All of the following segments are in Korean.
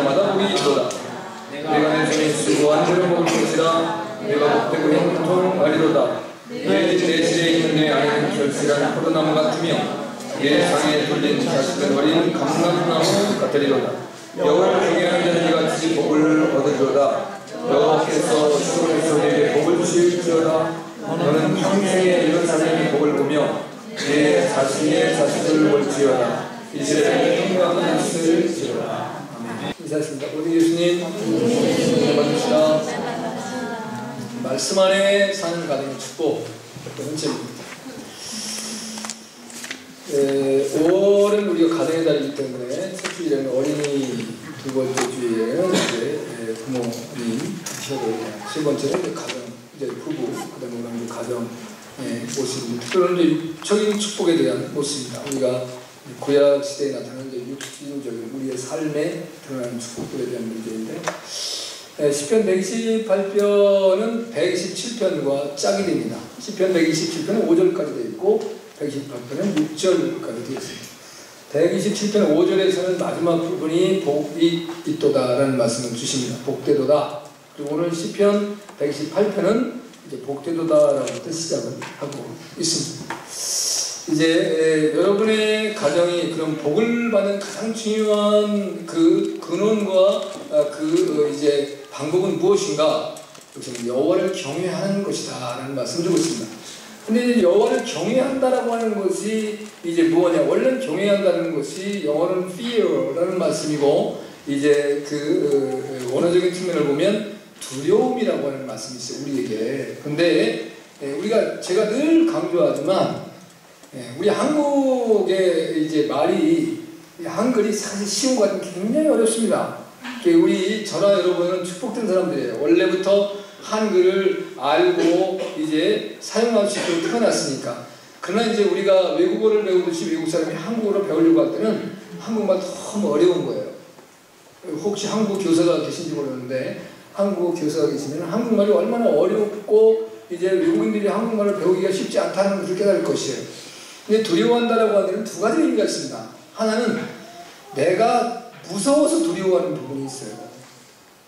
날마다 복이 있도다. 내가 내 손에 수고한 죄를 먹을 것이라. 내가 복되고 형통하리로다. 내 실에 있는 내 안에는 결실한 포도나무 같으며 내 상에 돌린 자식은 어린 감람나무 같으리로다. 여호와를 경외하는 자는 이같이 복을 얻으리로다. 여호와께서 시온에서 내게 복을 주실지어다. 너는 평생에 이런 사람이 복을 보며 내 자신의 자식을 볼지어다. 이스라엘의 평강을 있을지어다. 인사했습니다. 우리 예수님 받으시다. 말씀 안에 사는 가정의 축복 번째입니다. 5월은 우리가 가정의 달이기 때문에 첫 주일에는 어린이, 두 번째 주일에는 이제 부모님 하셔야 되고, 세 번째는 이제 가정, 이제 부부, 그다음에 이제 가정의 모습입니다. 특별한 이제 육적인 축복에 대한 모습입니다. 우리가 구약 시대에 나타나는 이제 육신적인 우리의 삶에 드러나는 축복들에 대한 문제인데, 시편 128편은 127편과 짝이 됩니다. 시편 127편은 5절까지 되어 있고 128편은 6절까지 되어 있습니다. 127편 5절에서는 마지막 부분이 복이 있도다라는 말씀을 주십니다. 복되도다. 그리고 오늘 시편 128편은 이제 복되도다라고 시작을 하고 있습니다. 이제 여러분의 가정이 그런 복을 받는 가장 중요한 그 근원과 이제 방법은 무엇인가? 그것은 여호와를 경외하는 것이다라는 말씀을 주고 있습니다. 근데 이제 여호와를 경외한다라고 하는 것이 이제 무엇이냐? 원래는 경외한다는 것이 영어로는 fear라는 말씀이고, 이제 원어적인 측면을 보면 두려움이라고 하는 말씀이 있어요, 우리에게. 근데 제가 늘 강조하지만, 우리 한국의 이제 말이, 한글이 사실 쉬운 것 같은 굉장히 어렵습니다. 우리 저나 여러분은 축복된 사람들이에요. 원래부터 한글을 알고 이제 사용할 수 있도록 태어났으니까. 그러나 이제 우리가 외국어를 배우듯이 외국 사람이 한국어를 배우려고 할 때는 한국말 너무 어려운 거예요. 혹시 한국 교사가 계신지 모르는데, 한국 교사가 계시면 한국말이 얼마나 어렵고 이제 외국인들이 한국말을 배우기가 쉽지 않다는 것을 깨달을 것이에요. 근데 두려워한다라고 하는 데는 두 가지 의미가 있습니다. 하나는 내가 무서워서 두려워하는 부분이 있어요.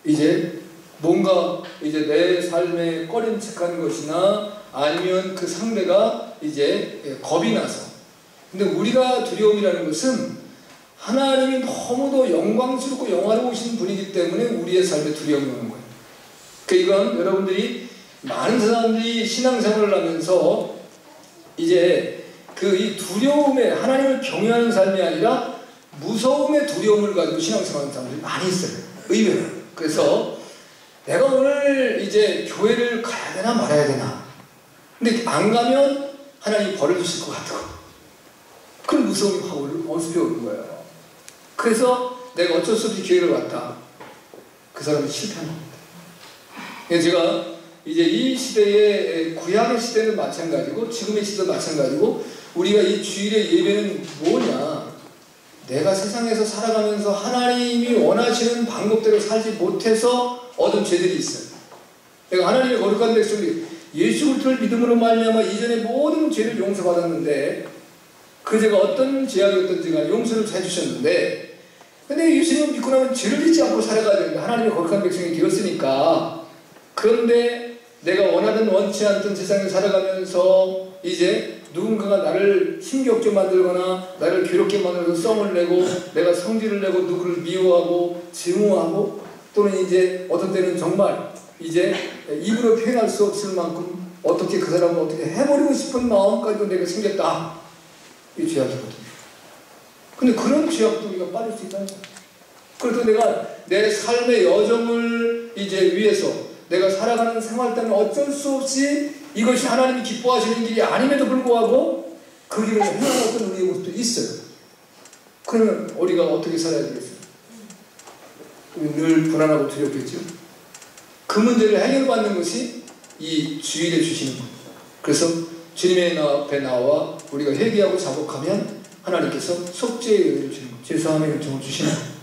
이제 뭔가 이제 내 삶에 꺼림칙한 것이나 아니면 그 상대가 이제 겁이 나서. 근데 우리가 두려움이라는 것은 하나님이 너무도 영광스럽고 영화로우신 분이기 때문에 우리의 삶에 두려움이 오는 거예요. 이건 여러분들이 많은 사람들이 신앙생활을 하면서 이제 이 두려움에 하나님을 경외하는 삶이 아니라 무서움의 두려움을 가지고 신앙생활하는 사람들이 많이 있어요. 의외로. 그래서 내가 오늘 이제 교회를 가야 되나 말아야 되나. 근데 안 가면 하나님이 벌을 주실 것 같고. 그런 무서움이 확 엄습해 오는 거예요. 그래서 내가 어쩔 수 없이 교회를 왔다. 그 사람이 실패하는 겁니다. 그래서 제가 이제 이 시대의 구약의 시대는 마찬가지고 지금의 시대도 마찬가지고 우리가 이 주일의 예배는 뭐냐? 내가 세상에서 살아가면서 하나님이 원하시는 방법대로 살지 못해서 얻은 죄들이 있어요. 내가 하나님의 거룩한 백성들이 예수 그리스도를 믿음으로 말미암아 이전에 모든 죄를 용서받았는데 그 죄가 어떤 죄악이었던지가 용서를 해주셨는데, 근데 예수님을 믿고 나면 죄를 짓지 않고 살아가야 되는데 하나님의 거룩한 백성이 되었으니까, 그런데 내가 원하든 원치 않던 세상에 살아가면서 이제 누군가가 나를 힘겹게 만들거나 나를 괴롭게 만들어서 썸을 내고 내가 성질을 내고 누구를 미워하고 증오하고, 또는 이제 어떤 때는 정말 이제 입으로 표현할 수 없을 만큼 어떻게 그 사람을 어떻게 해버리고 싶은 마음까지도 내가 생겼다. 이 죄악이거든요. 근데 그런 죄악도 우리가 빠질 수 있다는 거예요. 그래서 내가 내 삶의 여정을 이제 위해서 내가 살아가는 생활 때문에 어쩔 수 없이 이것이 하나님이 기뻐하시는 길이 아님에도 불구하고 그 길을 행하는 우리의 모습도 있어요. 그러면 우리가 어떻게 살아야 되겠어요? 늘 불안하고 두렵겠죠. 그 문제를 해결받는 것이 이 주일에 주시는 겁니다. 그래서 주님의 앞에 나와 우리가 회개하고 자복하면 하나님께서 속죄의 은혜를 주시는 겁니다. 죄사함의 요청을 주시는 겁니다.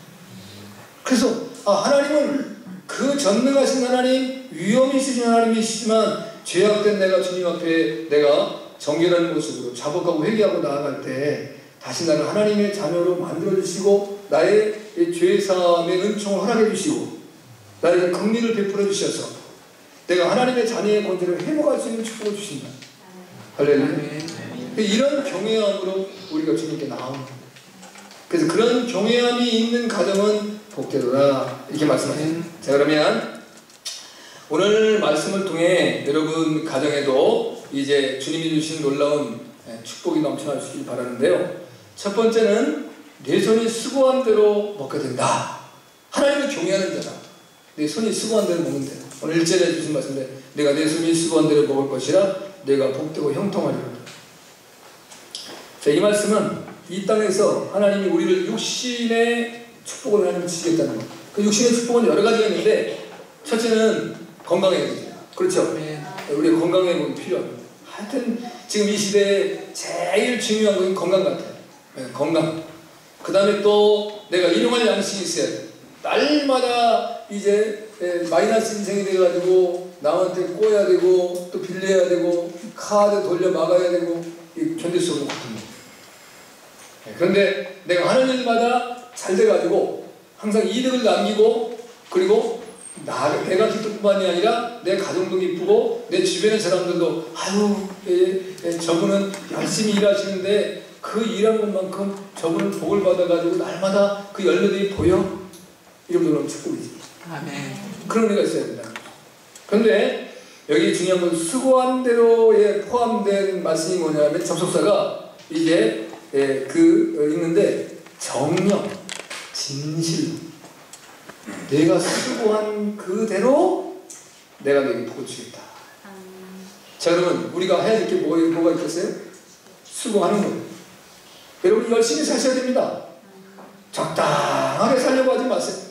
그래서 하나님은 그 전능하신 하나님, 위엄이 있으신 하나님이시지만 죄악된 내가 주님 앞에 내가 정결한 모습으로 자복하고 회개하고 나아갈 때 다시 나를 하나님의 자녀로 만들어주시고 나의 죄사함의 은총을 허락해 주시고 나에게 긍휼을 베풀어 주셔서 내가 하나님의 자녀의 권세를 회복할 수 있는 축복을 주신다. 할렐루야. 이런 경외함으로 우리가 주님께 나옵니다. 그래서 그런 경외함이 있는 가정은 복되도다 이렇게 말씀하십니다. 자, 그러면 오늘 말씀을 통해 여러분 가정에도 이제 주님이 주신 놀라운 축복이 넘쳐날 수 있길 바라는데요. 첫 번째는 내 손이 수고한 대로 먹게 된다. 하나님을 경외하는 자다. 내 손이 수고한 대로 먹는 대로. 오늘 1절에 주신 말씀인데 내가 내 손이 수고한 대로 먹을 것이라 내가 복되고 형통하리라. 자, 이 말씀은 이 땅에서 하나님이 우리를 육신의 축복을 하나님 주시겠다는 것. 그 육신의 축복은 여러 가지가 있는데 첫째는 건강해야 되죠. 그렇죠? 네. 우리가 건강해보기 필요합니다. 하여튼 지금 이 시대에 제일 중요한 건 건강 같아요. 네, 건강. 그 다음에 또 내가 일용할 양식이 있어야 돼. 날마다 이제 마이너스 인생이 돼가지고 남한테 꼬야 되고 또 빌려야 되고 카드 돌려 막아야 되고 견딜 수 없는 고통입니다. 그런데 내가 하는 일마다 잘 돼가지고 항상 이득을 남기고 그리고 내가 기쁠 뿐만이 아니라 내 가정도 기쁘고 내 주변의 사람들도 아유 저분은 열심히 일하시는데 그 일하는 것만큼 저분은 복을 받아가지고 날마다 그 열매들이 보여? 이런 거는 축복이지. 아멘. 그런 의미가 있어야 된다. 그런데 여기 중요한 건 수고한 대로에 포함된 말씀이 뭐냐면 접속사가 이제 있는데 정령, 진실. 내가 수고한 그대로 내가 너에게 복을 주겠다. 자, 그러면 우리가 해야 될 게 뭐가 있겠어요? 수고하는 거예요. 여러분 열심히 사셔야 됩니다. 적당하게 살려고 하지 마세요.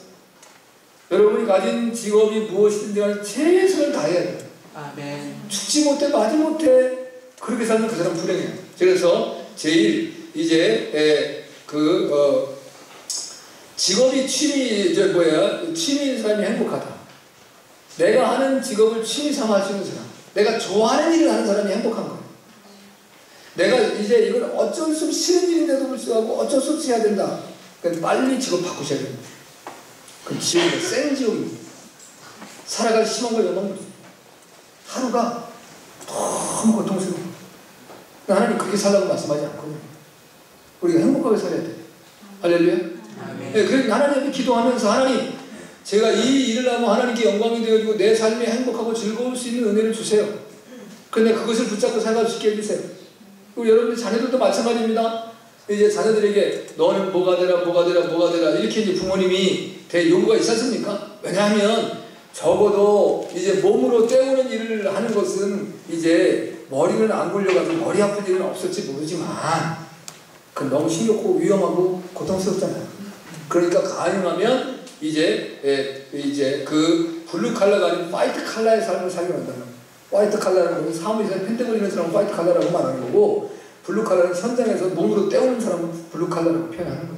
여러분이 가진 직업이 무엇이든지 간에 최선을 다해야 돼요. 아멘. 죽지 못해 마지 못해 그렇게 살면 그 사람 불행해요. 그래서 제일 이제 직업이 취미인 사람이 행복하다. 내가 하는 직업을 취미 삼아 하시는 사람, 내가 좋아하는 일을 하는 사람이 행복한 거예요. 내가 이제 이건 어쩔 수 없이 싫은 일인데도 불구하고 어쩔 수 없이 해야 된다. 그러니까 빨리 직업 바꾸셔야 됩니다. 그럼 지옥이 센 지옥입니다. 살아갈 희망과 열망이 없어요. 하루가 너무 고통스러워. 하나님 그렇게 살라고 말씀하지 않거든요. 우리가 행복하게 살아야 돼요. 할렐루야. 네, 그래서 하나님께 기도하면서 하나님 제가 이 일을 하면 하나님께 영광이 되어지고 내 삶이 행복하고 즐거울 수 있는 은혜를 주세요. 그런데 그것을 붙잡고 살아갈 수 있게 해주세요. 그리고 여러분들 자녀들도 마찬가지입니다. 이제 자녀들에게 너는 뭐가 되라 이렇게 이제 부모님이 대 요구가 있지 않습니까? 왜냐하면 적어도 이제 몸으로 때우는 일을 하는 것은 이제 머리는 안 굴려가지고 머리 아픈 일은 없을지 모르지만 그건 너무 힘겹고 위험하고 고통스럽잖아요. 그러니까 가능하면 이제 그 블루 칼라가 아닌 화이트 칼라의 삶을 살려고 한다는 거예요. 화이트 칼라는 건 사무실에 펜대 걸리는 사람은 화이트 칼라라고 말하는 거고 블루 칼라는 현장에서 몸으로 때우는 사람은 블루 칼라라고 표현하는 거예요.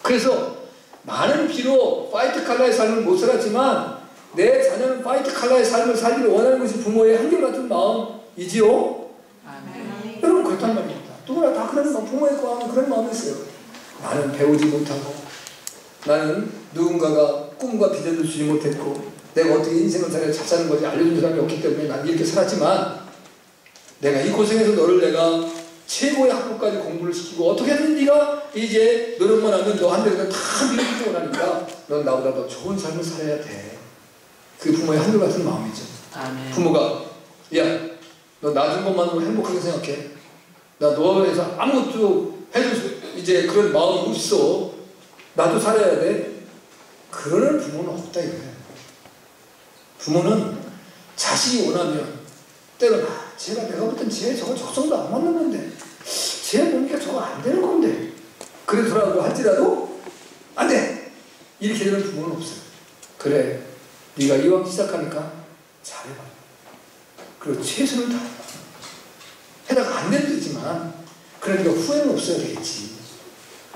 그래서 많은 비로 화이트 칼라의 삶을 못 살았지만 내 자녀는 화이트 칼라의 삶을 살기를 원하는 것이 부모의 한결같은 마음이지요. 아멘. 여러분 그렇단 말입니다. 누구나 다 그런 마음, 부모의 마음은 그런 마음이 있어요. 나는 배우지 못하고 나는 누군가가 꿈과 비전을 주지 못했고 내가 어떻게 인생을 살아야 잘 사는 거지 알려준 사람이 없기 때문에 난 이렇게 살았지만 내가 이 고생해서 너를 내가 최고의 학부까지 공부를 시키고 어떻게든 네가 이제 노력만 하면 너 한 대는 다 밀어주고 나니까 넌 나보다 더 좋은 삶을 살아야 돼. 그 부모의 한결같은 마음이죠. 아멘. 부모가 야, 너 나 준 것만으로 행복하게 생각해. 나 너에 대해서 아무것도 해줄 수 이제 그런 마음이 없어. 나도 살아야 돼. 그러는 부모는 없다 이거예요. 부모는 자식이 원하면 때로는 내가 볼 땐 쟤 저거 적성도 안 맞는 건데 쟤 보니까 저거 안 되는 건데 그러더라고 할지라도 안 돼! 이렇게 되는 부모는 없어요. 그래 네가 이왕 시작하니까 잘해봐. 그리고 최선을 다해봐. 해다가 안 되는 데 있지만 그러니까 후회는 없어야 되겠지.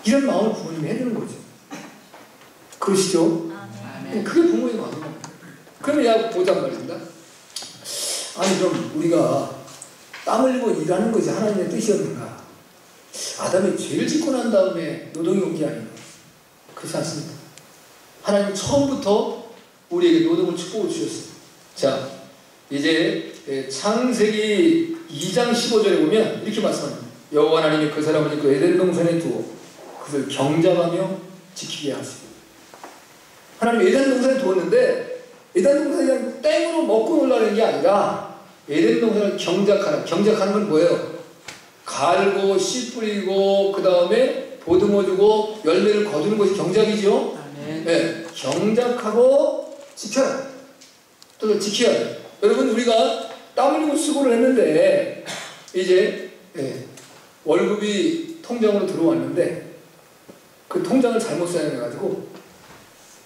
이런 마음을 부모님이 해주는 거죠. 그러시죠? 아멘. 그게 부모의 마음입니다. 그러면 야 보자는 말입니다. 아니 그럼 우리가 땀 흘리고 일하는 것이 하나님의 뜻이었는가? 아담이 죄를 짓고 난 다음에 노동이 온 게 아닌가. 그렇지 않습니다. 하나님은 처음부터 우리에게 노동을 축복을 주셨어요. 자, 이제 창세기 2장 15절에 보면 이렇게 말씀합니다. 여호와 하나님이 그 사람을 그 에덴 동산에 두어 그것을 경작하며 지키게 하시고. 하나님 에덴 동산에 두었는데 에덴 동산이 그냥 땡으로 먹고 놀라는 게 아니라 에덴 동산을 경작하는. 경작하는 건 뭐예요? 갈고 씨 뿌리고 그 다음에 보듬어 주고 열매를 거두는 것이 경작이죠. 네, 경작하고 지켜라. 또 지켜야 돼. 여러분, 우리가 땀 흘리고 수고를 했는데 이제 월급이 통장으로 들어왔는데 그 통장을 잘못 사용해가지고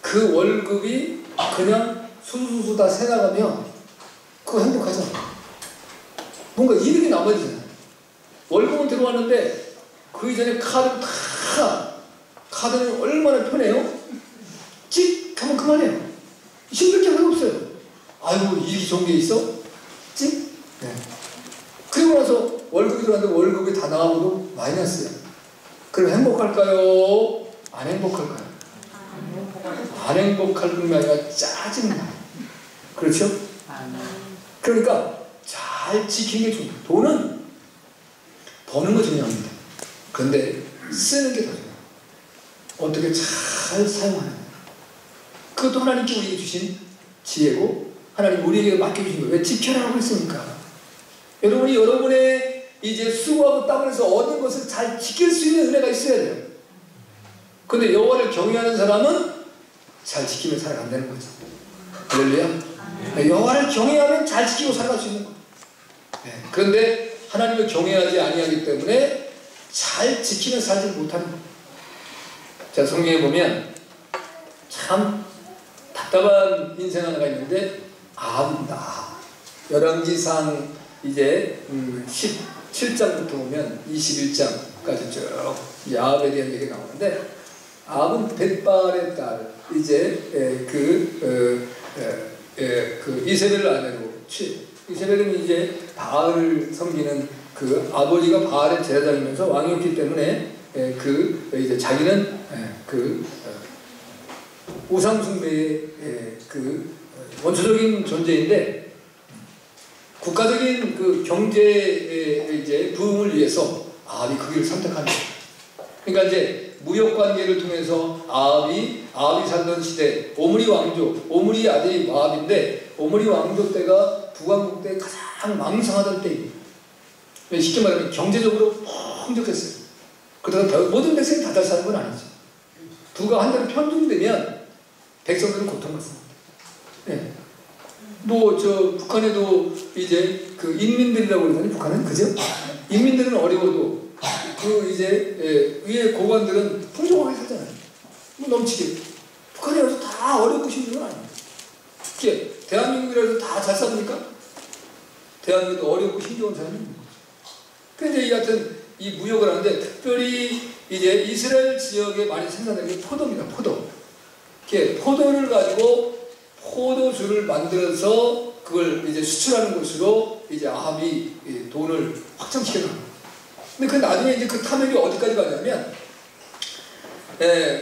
그 월급이 그냥 수수수 다 새나가면 그거 행복하잖아. 뭔가 이득이 남아지잖아. 월급은 들어왔는데 그 이전에 카드는 얼마나 편해요? 찍 하면 그만해요. 힘들 게 하나도 없어요. 아이고, 이익이 좋은 게 있어? 찍? 네. 그리고 나서 월급이 들어왔는데 월급이 다 나가고도 마이너스야. 그럼 행복할까요? 안 행복할까요? 안 행복할 뿐만 아니라 짜증나. 그렇죠? 그러니까 잘 지키는 게 중요해요. 돈은 버는 거 중요합니다. 그런데 쓰는 게 더 중요해요. 어떻게 잘 사용하는 거예요. 그것도 하나님께 우리에게 주신 지혜고 하나님 우리에게 맡겨주신 거예요. 왜 지켜라고 했습니까? 여러분이 여러분의 이제 수고하고 땀을 흘려서 얻은 것을 잘 지킬 수 있는 은혜가 있어야 돼요. 근데 여호와를 경외하는 사람은 잘 지키며 살아간다는 거죠. 할렐루야. 여호와를 경외하면 잘 지키고 살아갈 수 있는 거예요. 그런데 하나님을 경외하지 아니하기 때문에 잘 지키며 살지 못하는 거예요. 자, 성경에 보면 참 답답한 인생 하나가 있는데 아합입니다. 열왕기상 이제 17장부터 보면 21장까지 쭉 아합에 대한 얘기가 나오는데 아합은 벳발의 딸 이제 그 이세벨을 아내로 이세벨은 이제 바알을 섬기는 그 아버지가 바알의 제사장이면서 왕이었기 때문에 이제 자기는 우상숭배의 원초적인 존재인데 국가적인 그 경제의 이제 부흥을 위해서 아합이 그 길을 선택한 거예요. 그러니까 이제 무역 관계를 통해서 아합이 살던 시대 오므리 왕조, 오므리 아들이 모압인데 오므리 왕조 때가 북왕국 때 가장 망상하던 때입니다. 쉽게 말하면 경제적으로 풍족했어요. 그러다가 모든 백성이 다 잘 사는 건 아니죠. 부가 한 달에 편중되면 백성들은 고통받습니다. 네. 북한에도 이제 그 인민들이라고 그러더니 북한은 그죠? 인민들은 어려워도 위에 고관들은 풍족하게 살잖아요. 넘치게. 북한에 와서 다 어렵고 힘든 건 아니에요. 대한민국이라도 다 잘 삽니까? 대한민국도 어렵고 힘겨운 사람이 있는 거죠. 근데 이 같은 이 무역을 하는데 특별히 이제 이스라엘 지역에 많이 생산되는 게 포도입니다. 포도를 가지고 포도주를 만들어서 그걸 이제 수출하는 것으로 이제 아합이 돈을 확장시켜 나가요. 근데 그 나중에 이제 그 탐욕이 어디까지 가냐면,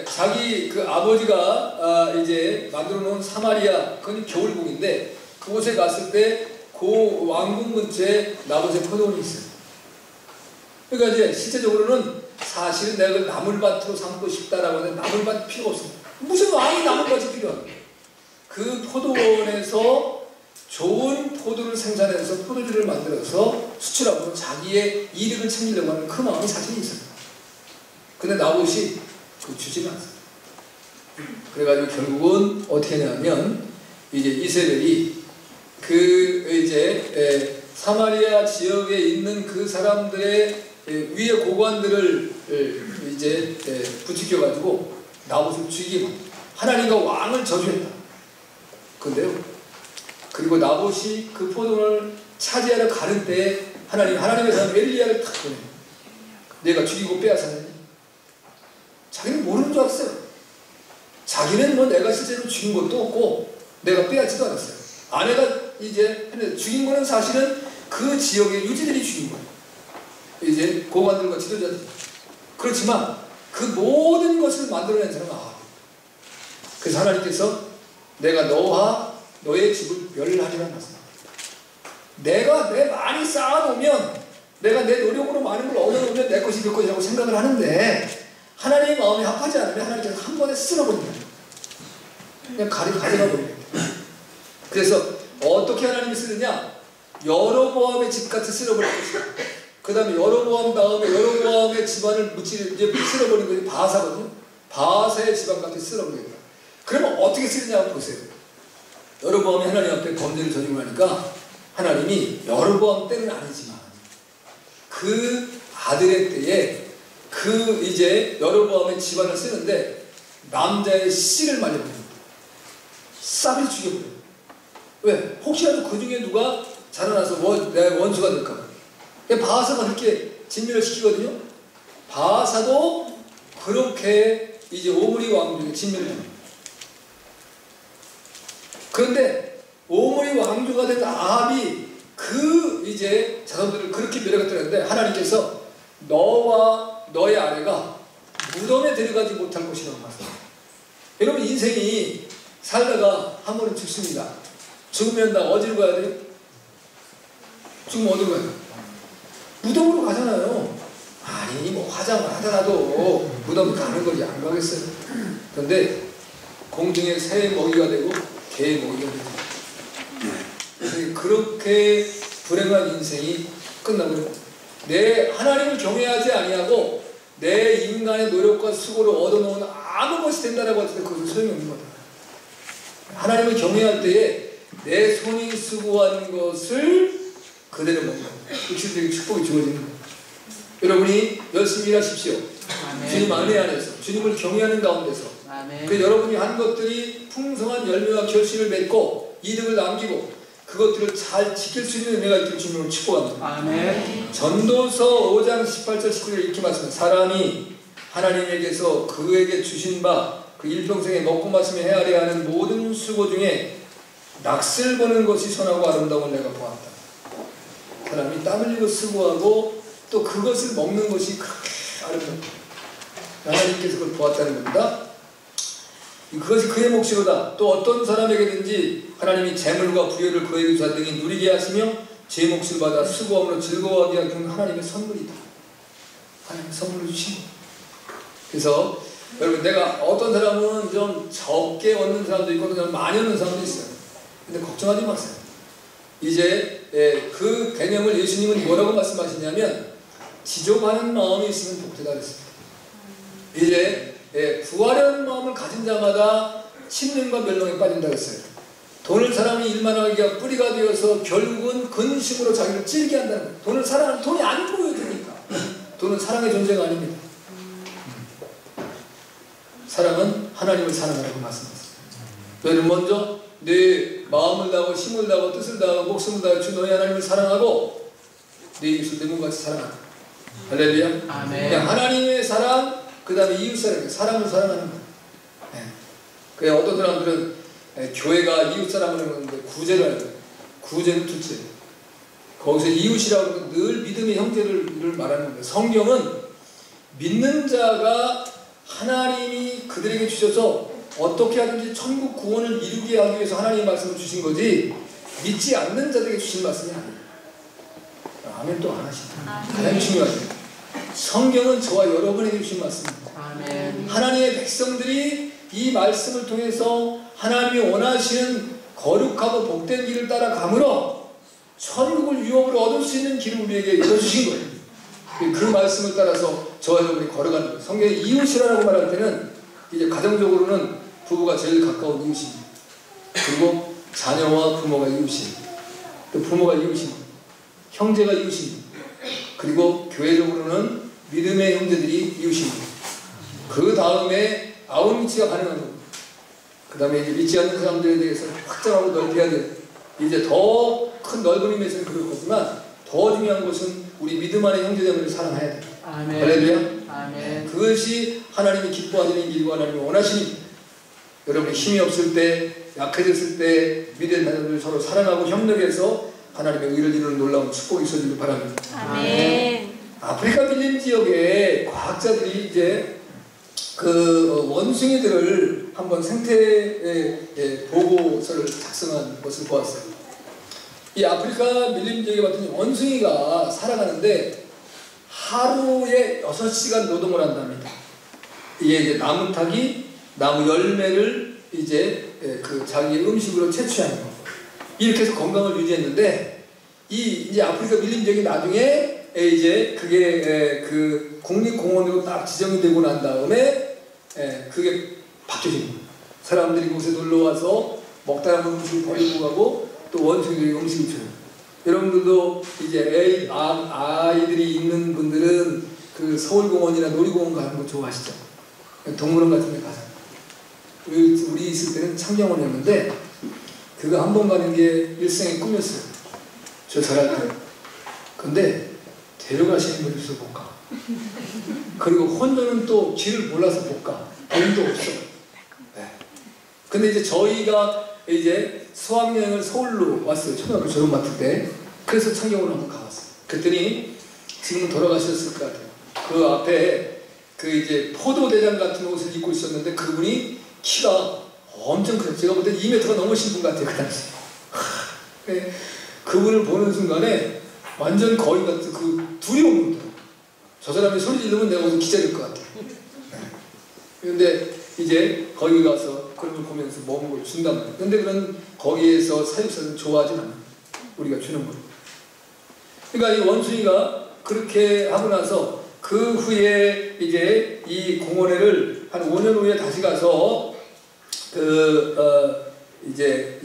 자기 그 아버지가 이제 만들어 놓은 사마리아, 그건 겨울국인데, 그곳에 갔을 때 그 왕궁 근처에 나봇의 포도원이 있어요. 그러니까 이제 실제적으로는 사실은 내가 그 나물밭으로 삼고 싶다라고 하는데 나물밭 필요가 없습니다. 무슨 왕이 나물밭이 필요합니까? 그 포도원에서 좋은 포도를 생산해서 포도주를 만들어서 수출하고 자기의 이득을 챙기려고 하는 그 마음이 사실이 있어요. 근데 나봇이 그 주지는 않습니다. 그래가지고 결국은 어떻게 하냐면 이제 이세벨이 사마리아 지역에 있는 그 사람들의 위에 고관들을 이제 부추겨가지고 나봇을 죽이게 만듭니다. 하나님과 왕을 저주했다. 근데요, 그리고 나봇이 그 포도원을 차지하러 가는 때에 하나님의 사람 엘리야를 탁 보내요. 내가 죽이고 빼앗았느니? 자기는 모르는 줄 알았어요. 자기는 뭐 내가 실제로 죽인 것도 없고 내가 빼앗지도 않았어요. 아내가 이제 죽인 거는 사실은 그 지역의 유지들이 죽인 거예요. 이제 고관들과 지도자들. 그렇지만 그 모든 것을 만들어낸 사람은 아합. 그래서 하나님께서 내가 너와 너의 집을 멸하리라 말씀합니다. 내가 많이 쌓아놓으면, 내가 내 노력으로 많은 걸 얻어놓으면 내 것이 내 것이라고 생각을 하는데, 하나님의 마음이 합하지 않으면 하나님께서 한 번에 쓸어버립니다. 그냥 가져가 버립니다. 그래서 어떻게 하나님이 쓰느냐? 여로보암의 집같이 쓸어버릴 것이다. 그 다음에 여로보암 다음에 여로보암의 집안을 이제 쓸어버린 것이 바사거든요. 바사의 집안같이 쓸어버립니다. 그러면 어떻게 쓰느냐 한번 보세요. 여로보암이 하나님 앞에 범죄를 저지르고 나니까 하나님이 여로보암 때는 아니지만 그 아들의 때에 그 이제 여로보암의 집안을 쓰는데 남자의 씨를 말려버립니다. 싹을 죽여버려요. 왜? 혹시라도 그 중에 누가 자라나서 내 원수가 될까봐. 바하사가 그렇게 진멸을 시키거든요. 바하사도 그렇게 이제 오므리 왕족에 진멸을 합니다. 그런데 오므리 왕조가 된 아합이 그 이제 자손들을 그렇게 멸해갔다는데 하나님께서 너와 너의 아내가 무덤에 데려가지 못할 것이라고 말씀합니다. 여러분 인생이 살다가 한 번은 죽습니다. 죽으면 나 어디로 가야 돼요? 죽으면 어디로 가요? 무덤으로 가잖아요. 아니 뭐 화장을 하더라도 무덤 가는 거지 안 가겠어요. 그런데 공중에 새의 먹이가 되고 개의 먹이가 되고 그렇게 불행한 인생이 끝나버려요. 내 하나님을 경외하지 아니하고 내 인간의 노력과 수고를 얻어놓은 아무 것이 된다라고 할 때 그것은 소용이 없는 거다. 하나님을 경외할 때에 내 손이 수고하는 것을 그대로 먹는 거예요. 육신적인 축복이 주어지는 거예요. 여러분이 열심히 일하십시오. 아멘. 주님 안에 안에서 주님을 경외하는 가운데서 그 여러분이 한 것들이 풍성한 열매와 결실을 맺고 이득을 남기고 그것들을 잘 지킬 수 있는 은혜가 있기를 주님으로 축복합니다. 아멘. 전도서 5장 18절 19절 이렇게 말씀합니다. 사람이 하나님에게서 그에게 주신 바 그 일평생에 먹고 마시며 헤아려야 하는 모든 수고 중에 낚을 보는 것이 선하고 아름다운 내가 보았다. 사람이 땀 흘리고 수고하고 또 그것을 먹는 것이 그렇게 아름답다. 하나님께서 그걸 보았다는 겁니다. 그것이 그의 몫이로다. 또 어떤 사람에게든지 하나님이 재물과 부여를 그에게 주사 등이 누리게 하시며 제 몫을 받아 수고함으로 즐거워하게 하는 하나님의 선물이다. 하나님의 선물을 주신 것. 그래서 여러분 내가 어떤 사람은 좀 적게 얻는 사람도 있고 어떤 많이 얻는 사람도 있어요. 근데 걱정하지 마세요. 이제 그 개념을 예수님은 뭐라고 말씀하시냐면 지족하는 마음이 있으면 복되다 그랬습니다. 이제 부하려는 마음을 가진 자마다 침륜과 멸망에 빠진다 그랬어요. 돈을 사람이 일만하기가 뿌리가 되어서 결국은 근심으로 자기를 찔게 한다는 거예요. 돈을 사랑하는 돈이 안 보여주니까. 돈은 사랑의 존재가 아닙니다. 사랑은 하나님을 사랑하라고 말씀하셨습니다. 너희는 먼저 내 마음을 다하고 힘을 다하고 뜻을 다하고 목숨을 다하고 주 너희 하나님을 사랑하고 내 이웃을 내 몸같이 사랑하라. 할렐루야. 아멘. 하나님의 사랑 그 다음에 이웃 사랑을 사랑하는 거예요. 네. 그래 어떤 사람들은 교회가 이웃 사랑을 하는데 구제를 하는 거예요. 구제는 둘째. 거기서 이웃이라고 하면 늘 믿음의 형제를 말하는 거예요. 성경은 믿는 자가 하나님이 그들에게 주셔서 어떻게 하든지 천국 구원을 이루게 하기 위해서 하나님의 말씀을 주신 거지 믿지 않는 자들에게 주신 말씀이 아니에요. 아멘 또 안 하시다. 가장 중요하죠. 성경은 저와 여러분에게 주신 말씀입니다. 아멘. 하나님의 백성들이 이 말씀을 통해서 하나님이 원하시는 거룩하고 복된 길을 따라가므로 천국을 유업으로 얻을 수 있는 길을 우리에게 열어주신 거예요. 그 말씀을 따라서 저와 여러분이 걸어가는 거예요. 성경에 이웃이라고 말할 때는 이제 가정적으로는 부부가 제일 가까운 이웃입니다. 그리고 자녀와 부모가 이웃입니다. 또 부모가 이웃입니다. 형제가 이웃입니다. 그리고 교회적으로는 믿음의 형제들이 이웃입니다. 그 다음에 아웃리치가 가능한 겁니다. 그 다음에 이제 믿지 않는 사람들에 대해서 확장하고 넓혀야 돼요. 이제 더 큰 넓은 의미에서는 그럴 거지만 더 중요한 것은 우리 믿음 안의 형제자매를 사랑해야 돼요. 아멘. 할렐루야. 아멘. 그것이 하나님이 기뻐하시는 길과 하나님이 원하시는 길. 여러분이 힘이 없을 때, 약해졌을 때 믿음의 자녀들 서로 사랑하고 협력해서 하나님의 의를 이루는 놀라운 축복이 있어지길 바랍니다. 아멘. 아프리카 밀림 지역에 과학자들이 이제 그 원숭이들을 한번 생태 보고서를 작성한 것을 보았어요. 이 아프리카 밀림 지역에 봤더니 원숭이가 살아가는데 하루에 6시간 노동을 한답니다. 이게 이제 나무 타기, 나무 열매를 이제 그 자기 음식으로 채취하는 거. 이렇게 해서 건강을 유지했는데 이제 아프리카 밀림 지역이 나중에 이제 그게 그 국립공원으로 딱 지정이 되고 난 다음에 그게 바뀌어진 거예요. 사람들이 그곳에 놀러 와서 먹다 남은 음식을 버리고 가고 또 원숭이들이 음식을 줘요. 여러분들도 이제 아이들이 있는 분들은 그 서울공원이나 놀이공원 가는 거 좋아하시죠? 동물원 같은 데 가서. 우리 있을 때는 창경원이었는데 그거 한 번 가는 게 일생의 꿈이었어요. 저 자랄 때. 근데 데려가시는 분이 없어 못 가. 그리고 혼자는 또 길을 몰라서 못 가. 돈도 없어. 네. 근데 이제 저희가 이제 수학여행을 서울로 왔어요. 초등학교 졸업 맡을 때. 그래서 창경원을 한번 가봤어요. 그랬더니 지금은 돌아가셨을 것 같아요. 그 앞에 그 이제 포도대장 같은 옷을 입고 있었는데 그분이 키가 엄청 커요. 제가 볼 때 2m가 넘으신 분 같아요. 그 당시. 네. 그분을 보는 순간에 완전 거인 같은 그 두려움이 오더라고요. 저 사람이 소리 지르면 내가 어디서 기절일 것 같아요. 그런데 이제 거기 가서 그런 걸 보면서 먹은 걸 준단 말이에요. 근데 그런 거기에서 사육사는 좋아하진 않아요. 우리가 주는 걸. 그러니까 이 원숭이가 그렇게 하고 나서 그 후에 이제 이 공원에를 한 5년 후에 다시 가서 이제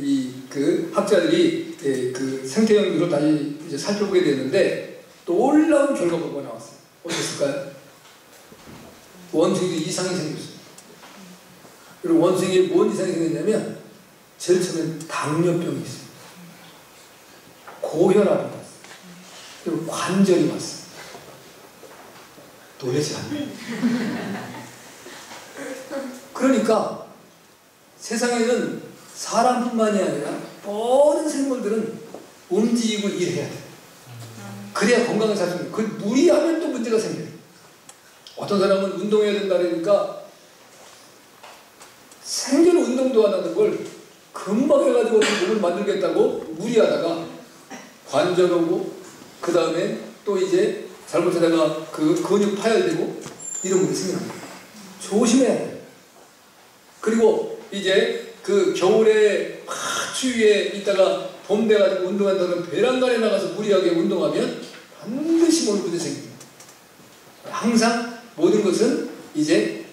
그 학자들이 그 생태 연구로 다시 이제 살펴보게 됐는데 놀라운 결과가 나왔어요. 어땠을까요? 원숭이도 이상이 생겼어요. 그리고 원숭이에 뭔 이상이 생겼냐면 제일 처음엔 당뇨병이 있어요. 고혈압이 왔어요. 그리고 관절이 왔어요. 놀라지 않나요? 그러니까 세상에는 사람뿐만이 아니라 모든 생물들은 움직이고 일해야 돼요. 그래야 건강을 살 수 있는 거예요. 그 무리하면 또 문제가 생겨요. 어떤 사람은 운동해야 된다 그러니까 생전 운동도 안 하는 걸 금방 해가지고 몸을 만들겠다고 무리하다가 관절 오고 그 다음에 또 이제 잘못하다가 그 근육 파열되고 이런 문제 생겨납니다. 조심해야 돼요. 그리고 이제 그 겨울에 추위에 있다가 봄 돼가지고 운동한다면 베란다에 나가서 무리하게 운동하면 반드시 몸에 문제 생깁니다. 항상 모든 것은 이제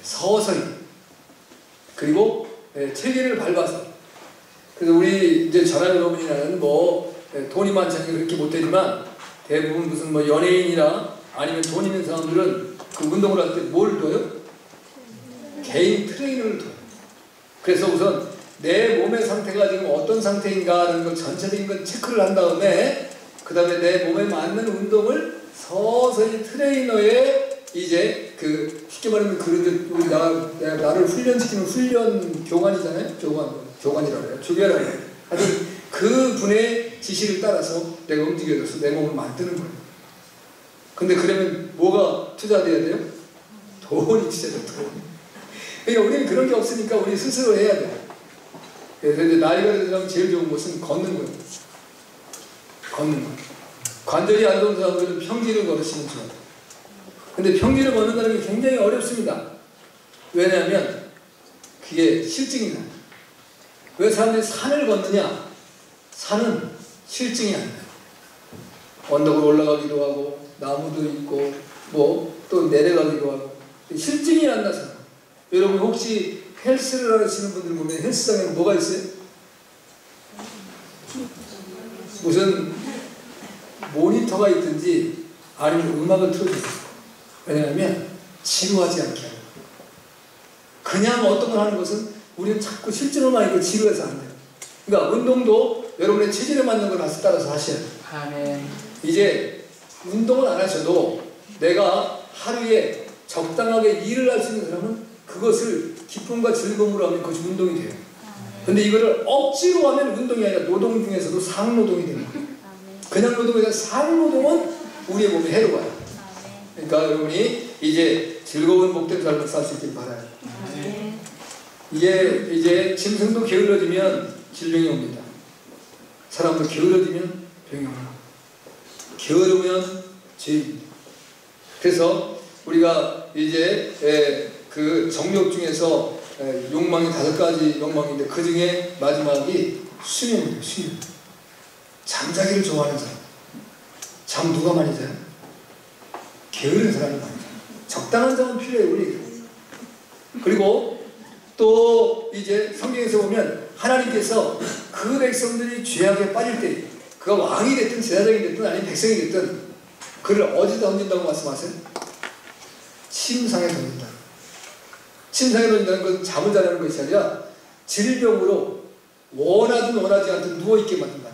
서서히 그리고 체계를 밟아서. 그래서 우리 이제 전화 여러분이라는 뭐 돈이 많지 않게 그렇게 못되지만 대부분 무슨 뭐 연예인이나 아니면 돈 있는 사람들은 그 운동을 할 때 뭘 둬요? 개인 트레이너를 둬요. 그래서 우선 내 몸의 상태가 지금 어떤 상태인가 하는 걸 전체적인 걸 체크를 한 다음에 그 다음에 내 몸에 맞는 운동을 서서히 트레이너의 이제 그 쉽게 말하면 우리 나를 훈련시키는 훈련 교관이잖아요. 교관이라고 해요. 조교라고 해요. 하여튼 그 분의 지시를 따라서 내가 움직여줘서 내 몸을 만드는 거예요. 근데 그러면 뭐가 투자돼야 돼요? 돈이 투자돼요. 돈. 그러니까 우리는 그런 게 없으니까 우리 스스로 해야 돼요. 그래서 이제 나이가 들면 제일 좋은 것은 걷는 거예요. 걷는 거. 관절이 안 좋은 사람들은 평지를 걸으시면 좋아요. 근데 평지를 걷는다는 게 굉장히 어렵습니다. 왜냐하면 그게 실증이 나요. 왜 사람들이 산을 걷느냐? 산은 실증이 안 나요. 언덕을 올라가기도 하고 나무도 있고 뭐 또 내려가기도 하고 실증이 안 나서. 여러분 혹시 헬스를 하시는 분들 보면 헬스장에는 뭐가 있어요? 무슨 모니터가 있든지 아니면 음악을 틀어줘요. 왜냐하면 지루하지 않게 하는 거예요. 그냥 어떤 걸 하는 것은 우리는 자꾸 실증을만 있고 지루해서 안 돼요. 그러니까 운동도 여러분의 체질에 맞는 걸 따라서 하셔야 돼요. 아멘. 이제 운동을 안 하셔도 내가 하루에 적당하게 일을 할 수 있는 사람은 그것을 기쁨과 즐거움으로 하면 그것이 운동이 돼요. 근데 이거를 억지로 하면 운동이 아니라 노동 중에서도 상노동이 되는 거예요. 그냥 노동이 아니라 상노동은 우리의 몸에 해로워요. 그러니까 여러분이 이제 즐거운 복된 삶을 살 수 있길 바라요. 이제 짐승도 게을러지면 질병이 옵니다. 사람도 게을러지면 병이 옵니다. 게으르면 죄입니다. 그래서 우리가 이제 그 정욕 중에서 욕망이 5가지 욕망인데 그 중에 마지막이 수면입니다. 수면. 잠자기를 좋아하는 사람. 잠 누가 많이 자요? 게으른 사람이 많이 자요. 적당한 잠은 필요해요. 우리. 그리고 또 이제 성경에서 보면 하나님께서 그 백성들이 죄악에 빠질 때 그가 왕이 됐든 제사장이 됐든 아니면 백성이 됐든 그를 어디다 던진다고 말씀하세요? 침상에 던진다. 침상에 던진다는 건 잠을 자라는 것이 아니라 질병으로 원하든 원하지 않든 누워있게 만든다.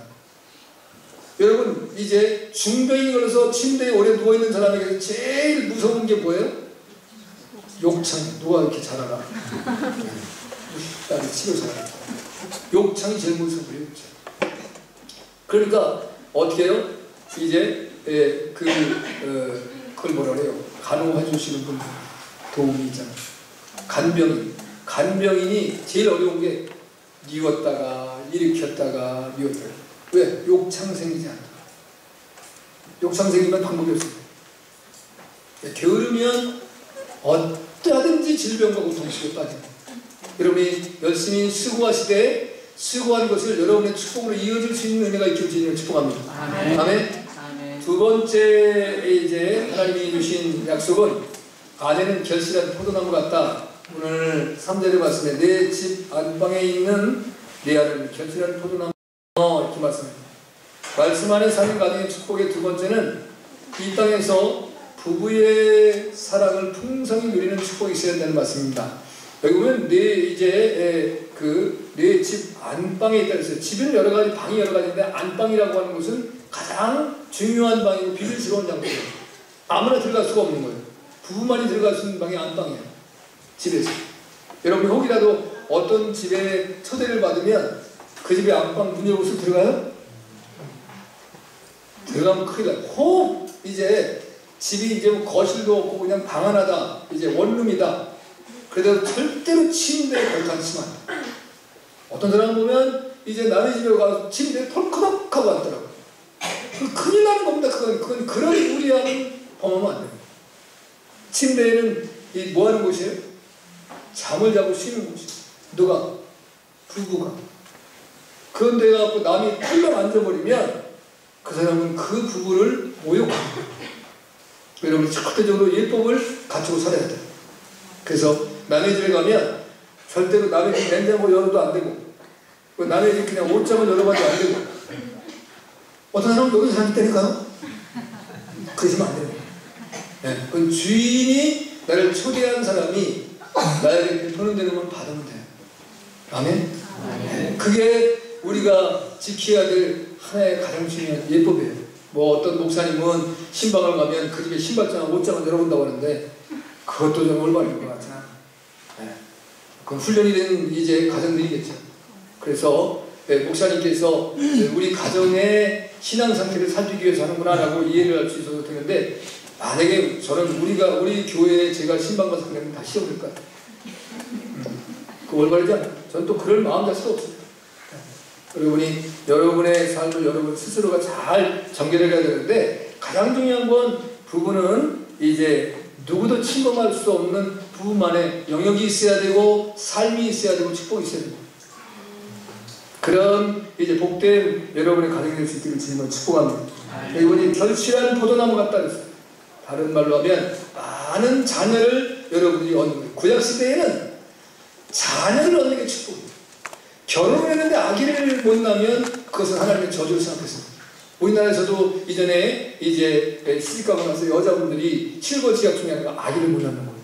여러분 이제 중병이 걸려서 침대에 오래 누워있는 사람에게 제일 무서운 게 뭐예요? 욕창. 누가 이렇게 잘 알아? 나는 치료 잘한다. 욕창이 제일 무서워요. 욕창. 그러니까 어떻게 해요? 이제 그걸 뭐라 그래요? 간호해 주시는 분 도움이 있잖아요. 간병인이 제일 어려운 게 뉘었다가 일으켰다가 뉘었다가. 왜? 욕창 생기지 않다. 욕창 생기면 방법이 없습니다. 게으르면 어떠하든지 질병과 고통식에 빠집니다. 여러분이 열심히 수고하시되 수고하는 것을 여러분의 축복으로 이어질 수 있는 은혜가 있기를 주님을 축복합니다. 아멘. 아멘. 두 번째 이제 하나님이 주신 약속은 아내는 결실한 포도나무 같다. 오늘 3절의 말씀에 내 집 안방에 있는 내 아내는 결실한 포도나무 이렇게 말씀합니다. 말씀 안에 사는 가정의 축복의 두 번째는 이 땅에서 부부의 사랑을 풍성히 누리는 축복이 있어야 된다는 말씀입니다. 여기 보면 내 집 안방에 있다 그랬어요. 집은 여러 가지 방이 여러 가지인데 안방이라고 하는 것은 가장 중요한 방이고 비밀스러운 장소예요. 아무나 들어갈 수가 없는 거예요. 부부만이 들어갈 수 있는 방이 안방이에요. 집에서. 여러분 혹이라도 어떤 집에 초대를 받으면 그 집에 안방 문 열고서 들어가요? 들어가면 큰일 나요. 혹 이제 집이 이제 뭐 거실도 없고 그냥 방 하나다. 이제 원룸이다. 그래도 절대로 침대에 걸터 앉히면 안 돼. 어떤 사람 보면 이제 남의 집에 가서 침대에 털커덕하고 앉더라고요. 큰일 나는 겁니다. 그건 그런 무리함은 범하면 안 돼요. 침대에는 뭐 하는 곳이에요? 잠을 자고 쉬는 곳이에요. 누가? 부부가. 그런데 갖고 남이 털렁 앉아버리면 그 사람은 그 부부를 모욕합니다. 여러분 절대적으로 율법을 갖추고 살아야 돼요. 그래서 남의 집에 가면 절대로 남의 집 냉장고 열어도 안 되고 남의 집 그냥 옷장을 열어봐도 안 되고 어떤 사람은 여기 사람이 때릴까요? 그러시면 안 됩니다. 네, 그건 주인이 나를 초대한 사람이 나에게 돈을 내놓으면 받으면 돼요. 아멘? 네, 그게 우리가 지켜야 될 하나의 가장 중요한 예법이에요. 뭐 어떤 목사님은 신방을 가면 그 집에 신발장을 옷장을 열어본다고 하는데 그것도 좀 올바른 것 같아요. 네. 그건 훈련이 된 이제 가정들이겠죠. 그래서 목사님께서 우리 가정의 신앙 상태를 살피기 위해서 하는구나 라고 이해를 할 수 있어서 되는데 만약에 저는 우리 교회에 제가 신방 가서 그러면 다 시험될 것 같아요. 그 올바르지 않아요. 저는 또 그럴 마음 자체가 없어요. 여러분이 여러분의 삶을 여러분 스스로가 잘 정결해 가야 되는데 가장 중요한 건 부부는 이제 누구도 침범할 수 없는 부부만의 영역이 있어야 되고 삶이 있어야 되고 축복이 있어야 되고 그런 이제 복된 여러분의 가정이 될 수 있기를 주님은 축복합니다. 이분이 결실한 포도나무 같다 그랬어요. 다른 말로 하면 많은 자녀를 여러분이 얻는 거예요. 구약시대에는 자녀를 얻는 게 축복이에요. 결혼을 했는데 아기를 못 낳으면 그것은 하나님의 저주를 생각했습니다. 우리나라에서도 이전에 이제 시집가고 나서 여자분들이 실거지약 중에 하나가 아기를 못 낳는 거예요.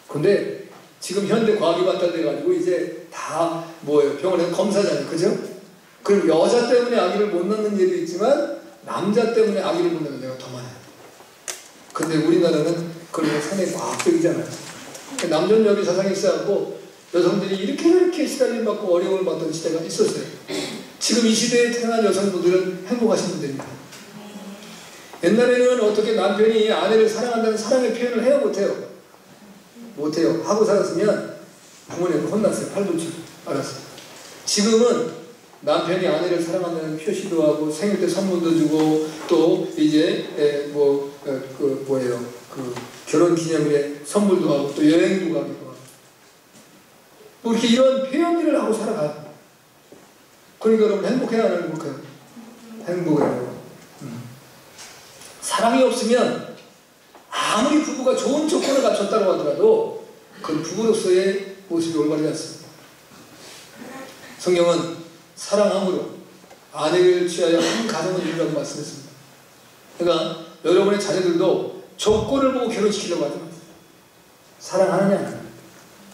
근데 지금 현대 과학이 발달돼가지고 이제 다 뭐예요? 병원에서 검사잖아요. 그죠? 그럼 여자 때문에 아기를 못 낳는 일도 있지만 남자 때문에 아기를 못 낳는 데가 더 많아요. 근데 우리나라는 그런 상당히 과학적이잖아요. 남존 여비 사상이 있어갖고 여성들이 이렇게 시달림 받고 어려움을 받던 시대가 있었어요. 지금 이 시대에 태어난 여성분들은 행복하신 분들입니다. 옛날에는 어떻게 남편이 아내를 사랑한다는 사랑의 표현을 해요, 못해요? 못해요. 하고 살았으면 부모님 혼났어요. 팔도 치고. 알았어요. 지금은 남편이 아내를 사랑한다는 표시도 하고 생일 때 선물도 주고 또 이제 결혼 기념일에 선물도 하고 또 여행도 가기도 하고 뭐 이렇게 이런 표현들을 하고 살아가요. 그러니까 여러분 행복해요, 안 행복해요? 행복해요. 사랑이 없으면 아무리 부부가 좋은 조건을 갖췄다고 하더라도 그 부부로서의 모습이 올바르지 않습니다. 성경은 사랑함으로 아내를 취하여 한 가정을 이루라고 말씀했습니다. 그러니까 여러분의 자녀들도 조건을 보고 결혼시키려고 하지 마세요. 사랑하느냐?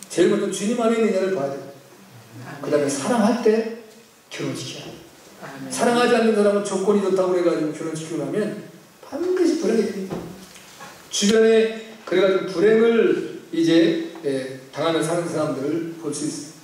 제일 먼저 주님 안에 있느냐를 봐야 돼요. 그 다음에 사랑할 때 결혼시켜야 돼요. 사랑하지 않는 사람은 조건이 좋다고 해가지고 결혼시키고 나면 반드시 불행이 됩니다. 주변에 그래가지고 불행을 이제 당하며 사는 사람들을 볼 수 있습니다.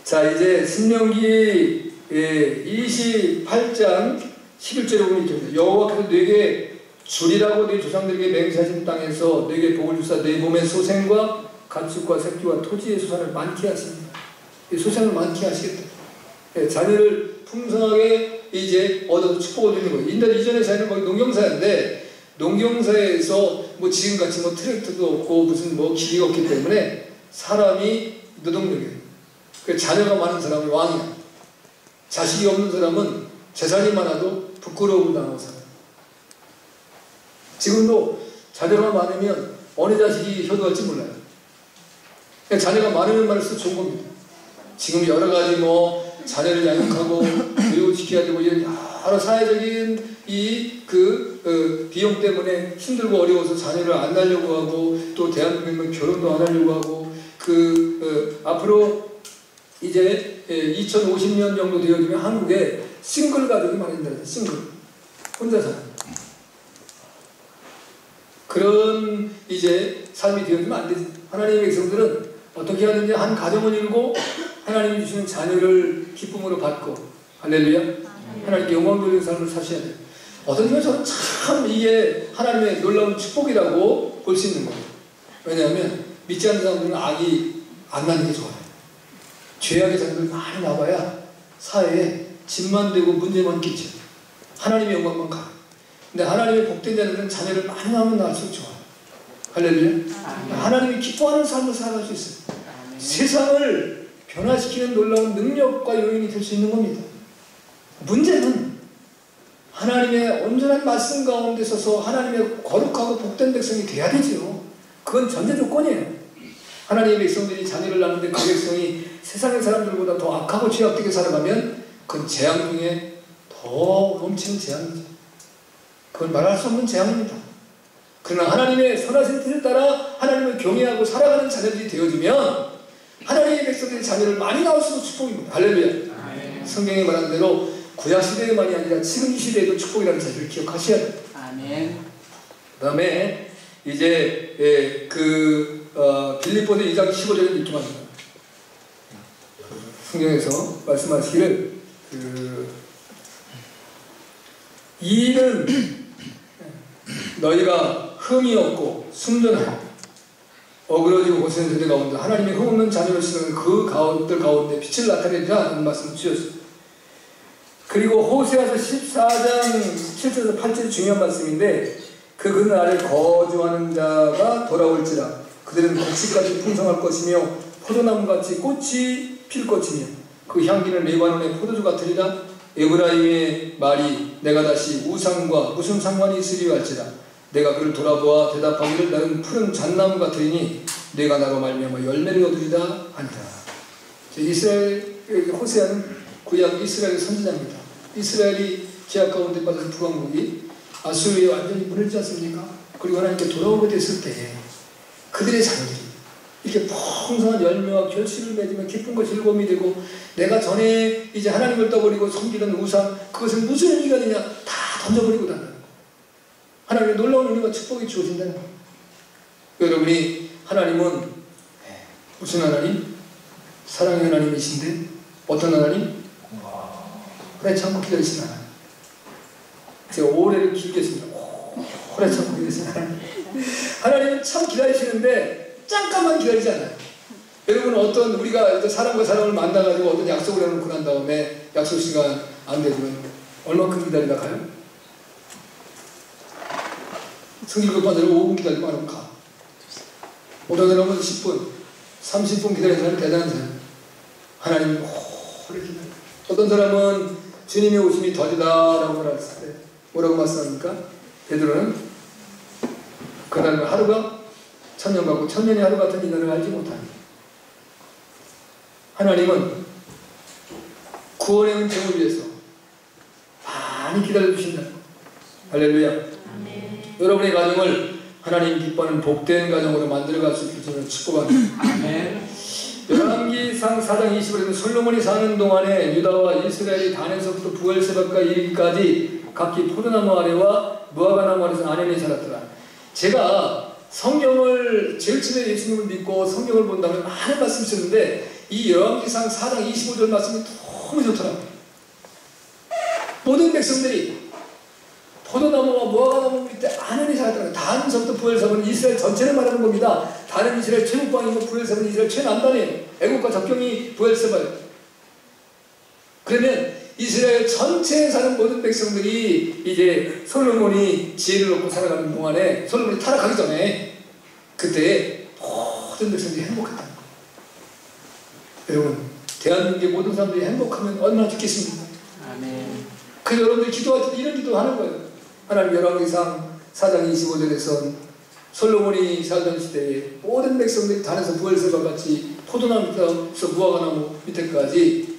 자, 이제 신명기 28장 11절에 보면 이렇게 여호와께서 네게 주리라고 네 조상들에게 맹세하신 땅에서 네게 복을 주사 네 몸의 소생과 가축과 새끼와 토지의 소산을 많게 하십니다. 이 소생을 많게 하시겠다. 자녀를 풍성하게 이제 얻어서 축복을 주는 거예요. 인도 이전의 자녀는 거의 농경사였는데 농경사에서 뭐 지금같이 뭐 트랙터도 없고 무슨 뭐 기기가 없기 때문에 사람이 노동력이에요. 자녀가 많은 사람은 왕이야. 자식이 없는 사람은 재산이 많아도 부끄러움을 당하고 살아요. 지금도 자녀가 많으면 어느 자식이 효도할지 몰라요. 자녀가 많으면 많을수록 좋은 겁니다. 지금 여러 가지 뭐 자녀를 양육하고 교육시켜야 되고 이런 여러 사회적인 비용 때문에 힘들고 어려워서 자녀를 안 낳으려고 하고 또 대한민국은 결혼도 안 하려고 하고 앞으로 이제 2050년 정도 되어지면 한국에 싱글 가족이 많아진다. 싱글. 혼자 사는. 그런 이제 삶이 되어지면 안 되지. 하나님의 백성들은 어떻게 하든지 한 가정을 이루고 하나님이 주시는 자녀를 기쁨으로 받고 할렐루야. 하나님께 영광 돌리는 삶을 사셔야 돼요. 어떤 면에서는 참 이게 하나님의 놀라운 축복이라고 볼 수 있는 거예요. 왜냐하면 믿지 않는 사람들은 아기 안 낳는 게 좋아요. 죄악의 자녀들 많이 나와야 사회에 짐만 되고 문제만 끼쳐. 하나님의 영광만 가. 근데 하나님의 복된 자녀들은 자녀를 많이 낳으면 낳을수록 좋아요. 할렐루야. 하나님이 기뻐하는 삶을 살아갈 수 있어요. 세상을 변화시키는 놀라운 능력과 요인이 될 수 있는 겁니다. 문제는 하나님의 온전한 말씀 가운데 서서 하나님의 거룩하고 복된 백성이 돼야 되죠. 그건 전제 조건이에요. 하나님의 백성들이 자녀를 낳는데 그 백성이 세상의 사람들보다 더 악하고 죄악되게 살아가면 그건 재앙 중에 더 넘치는 재앙이죠. 그건 말할 수 없는 재앙입니다. 그러나 하나님의 선하신 뜻에 따라 하나님을 경외하고 살아가는 자녀들이 되어지면 하나님의 백성들의 자녀를 많이 낳을수록 축복입니다. 할렐루야. 성경에 말한 대로 구약시대에만이 아니라 지금 이 시대에도 축복이라는 사실을 기억하셔야 돼요. 아멘. 그 다음에 이제 빌립보서 2장 15절에 이렇게 말합니다. 성경에서 말씀하시기를 이 일은 너희가 흠이 없고 순전하고 어그러지고 고생하는 세대 가운데 하나님의 흠없는 자녀를 쓰는 그 가운데 빛을 나타내리라 하는 말씀을 주셨습니다. 그리고 호세아서 14장 7절에서 8절이 중요한 말씀인데 그날에 거주하는 자가 돌아올지라 그들은 곡식같이 풍성할 것이며 포도나무같이 꽃이 필 것이며 그 향기는 레바논의 포도주 같으리라. 에브라임의 말이 내가 다시 우상과 무슨 상관이 있으리요 할지라 내가 그를 돌아보아 대답하기를 나는 푸른 잣나무 같으리니 내가 나로 말미암아 열매를 얻으리라 하니라. 이스라엘 호세아는 구약 이스라엘의 선지자입니다. 이스라엘이 죄악 가운데 빠져서 북왕국이 아수르에 완전히 무너지지 않습니까? 그리고 하나님께 돌아오게 됐을 때 그들의 자녀들이 이렇게 풍성한 열매와 결실을 맺으며 기쁨과 즐거움이 되고 내가 전에 이제 하나님을 떠버리고 섬기던 우상 그것은 무슨 의미가 되냐 다 던져버리고 단다는 거예요. 하나님의 놀라운 은혜와 축복이 주어진다는 거예요. 여러분이 하나님은 무슨 하나님? 사랑의 하나님이신데 어떤 하나님? 그래 참고 기다리시는 하나님. 제가 오래를 기겠습니다. 오래 참고 계겠습니다. 하나님은 참 기다리시는데 잠깐만 기다리지 않아요. 여러분 어떤 우리가 사람과 사람을 만나가지고 어떤 약속을 해놓고 난 다음에 약속 시간 안 되면 얼마큼 기다리다 가요? 성질급 받으려고 5분 기다리고 하면 가. 어떤 사람은 10분, 30분 기다리는 사람이 대단한 사람. 하나님은 오래 기다려. 어떤 사람은 주님의 오심이 더디다라고 말했을 때 뭐라고 말씀합니까? 베드로는 그날은 하루가 천년 같고 천년이 하루 같은 이날을 알지 못하니 하나님은 구원의 은총을 위해서 많이 기다려주신다. 할렐루야. 아멘. 여러분의 가정을 하나님 기뻐하는 복된 가정으로 만들어갈 수 있기를 축복합니다. 아멘. 열왕기상 4장 20절에는 솔로몬이 사는 동안에 유다와 이스라엘이 단에서부터 부엘세바가 이르기까지 각기 포도나무 아래와 무화과나무 아래에서 안연히 살았더라. 제가 성경을 제일 처음에 예수님을 믿고 성경을 본 다음에 많은 말씀을 쓰는데 이 열왕기상 4장 25절 말씀이 너무 좋더라고요. 모든 백성들이 포도나무와 무화과나무 밑에 안연히 살았더라고요. 단서부터 부엘세바는 이스라엘 전체를 말하는 겁니다. 다른 이스라엘 최북방이고 부엘세바는 이스라엘 최남단이에요. 애국과 접경이 부엘세바예요. 그러면 이스라엘 전체에 사는 모든 백성들이 이제 솔로몬이 지혜를 얻고 살아가는 동안에 솔로몬이 타락하기 전에 그때 모든 백성들이 행복했다는 거예요. 여러분 대한민국의 모든 사람들이 행복하면 얼마나 좋겠습니까? 아멘. 그래서 여러분들이 기도할 때 이런 기도하는 거예요. 하나님 열왕기상 4장 25절에서 솔로몬이 살던 시대에 모든 백성들이 단에서 부엘세바 같이 포도나무부터 무화과나무 밑에까지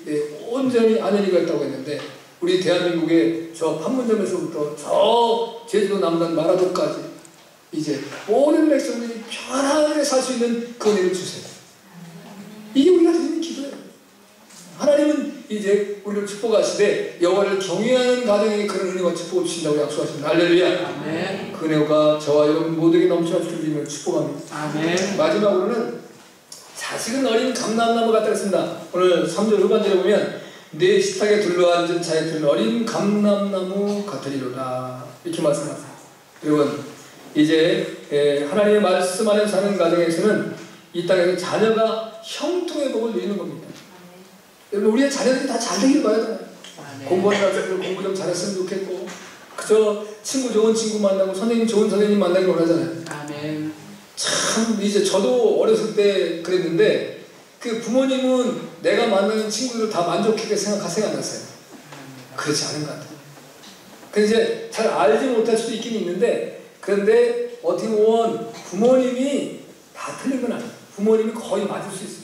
온전히 안연히가 있다고 했는데 우리 대한민국의 저 판문점에서부터 저 제주도 남단 마라도까지 이제 모든 백성들이 편안하게 살 수 있는 그 은혜를 주세요. 이게 우리가 드리는 기도예요. 하나님은 이제 우리를 축복하시되 여호와를 경외하는 가정에게 그런 은혜와 축복을 주신다고 약속하십니다. 할렐루야. 아멘. 그 은혜가 저와 여러분 모두에게 넘쳐 주시기를 축복합니다. 아멘. 마지막으로는 자식은 어린 감람나무 같다 했습니다. 오늘 3절 후반절에 보면 내 식탁에 둘러앉은 자의 어린 감람나무 같으리로다 이렇게 말씀하세요. 여러분 이제 하나님의 말씀 안에 사는 가정에서는 이 땅에서 자녀가 형통의 복을 누리는 겁니다. 여러분 우리의 자녀들이 다 잘 되길 봐야 돼요. 공부하는 자들 공부 좀 잘했으면 좋겠고 그저 친구 좋은 친구 만나고 선생님 좋은 선생님 만나길 원하잖아요. 아멘. 참 이제 저도 어렸을 때 그랬는데 그 부모님은 내가 만나는 친구들을 다 만족하게 생각하세요 안 하세요? 그렇지 않은 것 같아요. 그래서 이제 잘 알지 못할 수도 있긴 있는데 그런데 어떻게 보면 부모님이 다 틀린 건 아니에요. 부모님이 거의 맞을 수 있어요.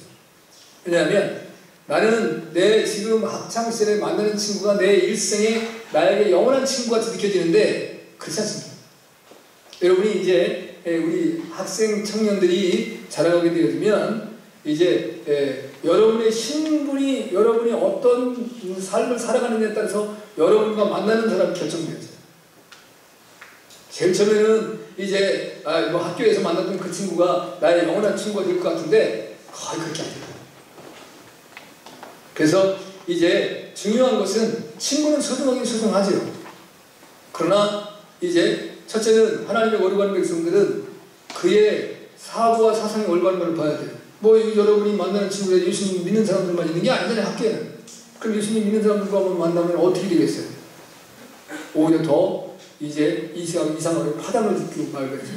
왜냐하면 나는 내 지금 학창시절에 만나는 친구가 내 일생에 나에게 영원한 친구같이 느껴지는데 그렇지 않습니다. 여러분이 이제 우리 학생 청년들이 자라가게 되어지면 이제 여러분의 신분이 여러분이 어떤 삶을 살아가느냐에 따라서 여러분과 만나는 사람이 결정되어져요. 제일 처음에는 이제 뭐 학교에서 만났던 그 친구가 나의 영원한 친구가 될 것 같은데 거의 그렇게 안 돼요. 그래서 이제 중요한 것은 친구는 소중하긴 소중하죠. 그러나 이제 첫째는 하나님의 거룩한 백성들은 그의 사고와 사상이 올바른 걸 봐야 돼요. 뭐 여러분이 만나는 친구가 예수님 믿는 사람들만 있는 게 아니잖아요. 학교에는. 그럼 예수님 믿는 사람들과 만나면 어떻게 되겠어요? 오히려 더 이제 이상하게 파당을 짓고 말겠죠.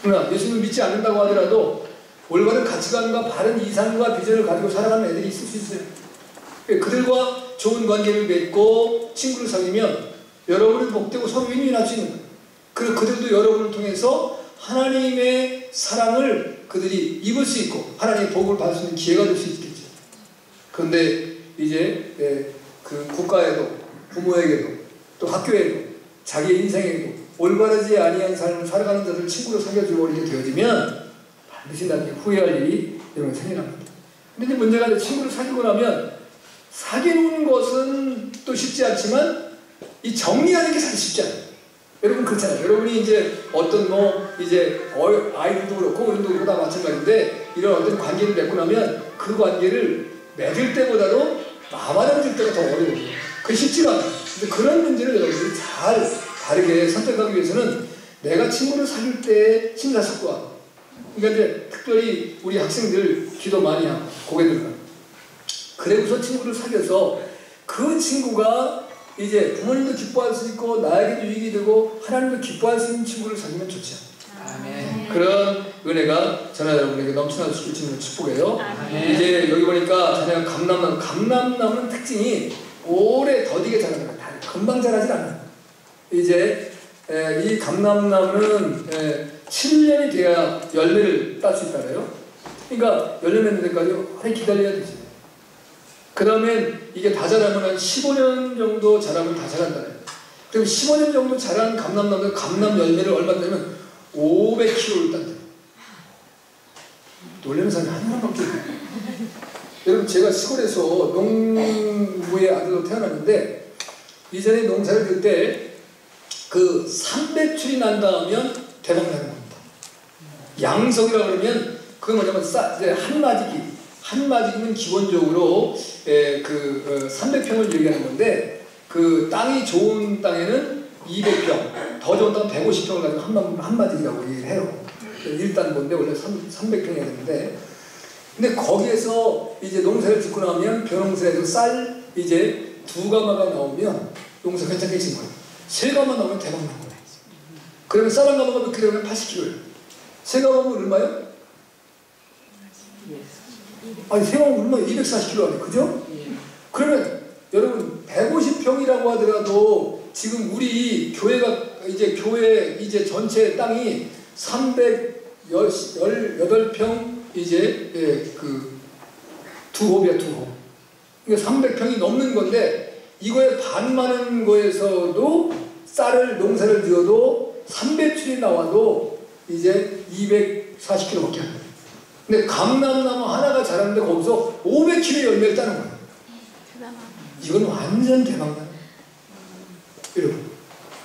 그러나 예수님을 믿지 않는다고 하더라도 올바른 가치관과 바른 이상과 비전을 가지고 살아가는 애들이 있을 수 있어요. 그들과 좋은 관계를 맺고 친구를 사귀면 여러분은 복되고 서로 윈윈할 수 있는 거예요. 그리고 그들도 여러분을 통해서 하나님의 사랑을 그들이 입을 수 있고 하나님의 복을 받을 수 있는 기회가 될 수 있겠죠. 그런데 이제 그 국가에도 부모에게도 또 학교에도 자기의 인생에도 올바르지 아니한 삶을 살아가는 자들 친구로 사귀어주고 이렇게 되어지면 반드시 나중에 후회할 일이 여러분 생겨납니다. 그런데 문제가 이제 친구를 사귀고 나면 사귀는 것은 또 쉽지 않지만 이 정리하는 게 사실 쉽지 않아요. 여러분 그렇잖아요. 여러분이 이제 어떤 이제 아이들도 그렇고 어른도 그렇고 다 마찬가지인데 이런 어떤 관계를 맺고 나면 그 관계를 맺을 때보다도 마음을 줄 때가 더 어려워요. 그게 쉽지가 않아요. 근데 그런 문제를 여러분들이 잘 다르게 선택하기 위해서는 내가 친구를 사귈 때 심사숙고하고, 그러니까 이제 특별히 우리 학생들 기도 많이 하고 고개 들어가. 그래서 친구를 사귀어서 그 친구가 이제 부모님도 기뻐할 수 있고 나에게도 유익이 되고 하나님도 기뻐할 수 있는 친구를 사귀면 좋지. 아멘. 그런 은혜가 저나 여러분에게 넘쳐날 수 있는 축복이에요. 아멘. 이제 여기 보니까 자네가 감람나무는 특징이 오래 더디게 자라는 거예요. 금방 자라질 않아요. 이제 이 감람나무는 7년이 돼야 열매를 딸 수 있다래요. 그러니까 열매 맺는 데까지 오래 기다려야 되지. 그러면 이게 다 자라면 한 15년 정도 자라면 다 자란다네요. 그럼 15년 정도 자란 감람나무는 감람 열매를 얼마 따면 500kg를 딴대요. 놀라는 사람이 한 명밖에 없어요. 여러분, 제가 시골에서 농부의 아들로 태어났는데 이전에 농사를 지을 때 그 300출이 난다 하면 대박 나는 겁니다. 양석이라고 그러면 그게 뭐냐면 이제 한마디기면 기본적으로 300평을 얘기하는 건데, 그 땅이 좋은 땅에는 200평, 더 좋은 땅은 150평을 가지고 한마디기라고 얘기를 해요. 일단 뭔데 원래 300평이어야 되는데, 근데 거기에서 이제 농사를 짓고 나면 벼농사에서 쌀 이제 2가마가 나오면 농사 괜찮게 진 거예요. 3가마 나오면 대박 난 거예요. 그러면 쌀 1가마가 몇 킬로면 80kg예요. 3가마면 얼마요? 아니 3가마면 얼마요? 240kg 아니에요. 그죠? 그러면 여러분 150평이라고 하더라도 지금 우리 교회가 이제 교회 이제 전체 땅이 318평 이제 그 두홉이야, 두홉. 그러니까 300평이 넘는 건데, 이거에 반 많은 거에서도 쌀을 농사를 지어도 300출이 나와도 이제 240kg밖에 안 돼요. 근데 감람나무 하나가 자랐는데 거기서 500kg 열매를 따는 거예요. 이건 완전 대박나요. 여러분.